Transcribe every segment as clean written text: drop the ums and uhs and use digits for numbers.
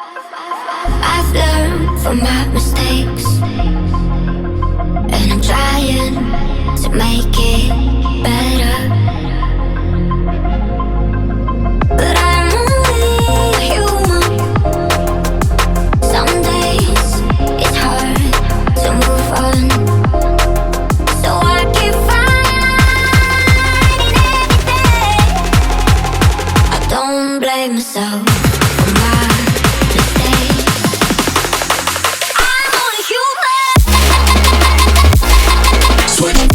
I've learned from my mistakes, and I'm trying to make it better. But I'm only human. Some days it's hard to move on, so I keep fighting every day. I don't blame myself for my mistakes. I'm only human. Switch.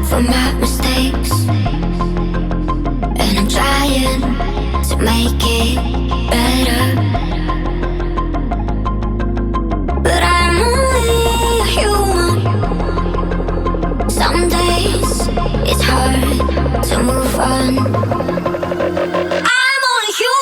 From my mistakes, and I'm trying to make it better. But I'm only human. Some days it's hard to move on. I'm only human.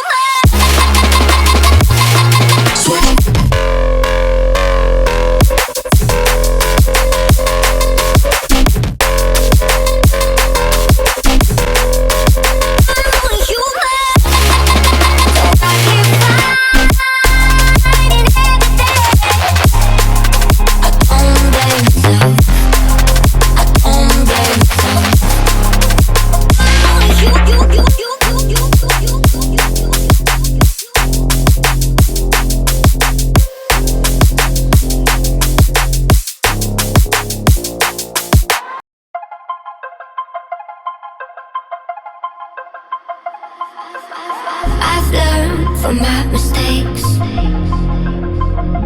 I've learned from my mistakes,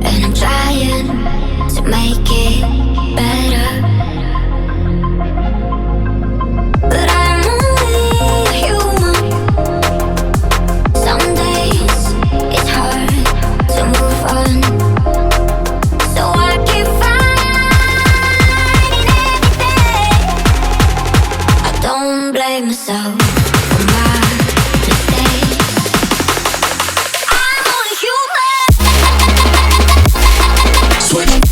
and I'm trying to make it better. But I'm only human. Some days it's hard to move on, so I keep fighting every day. I don't blame myself for my mistakes. I'm only human. Switch.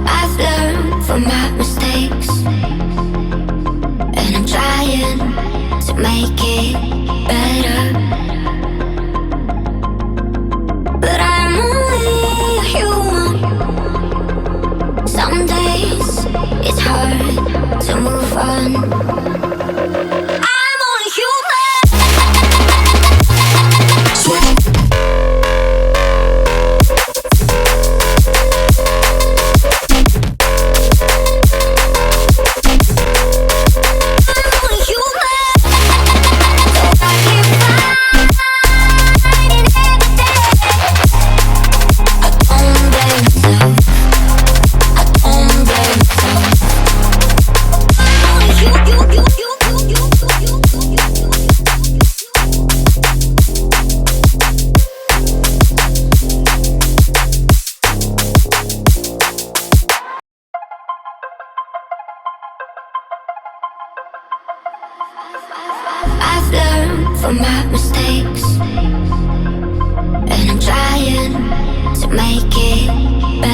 I've learned from my mistakes, and I'm trying to make it better. But I'm only human. Some days it's hard to move on. I'm only human. I've learned from my mistakes, and I'm trying to make it better.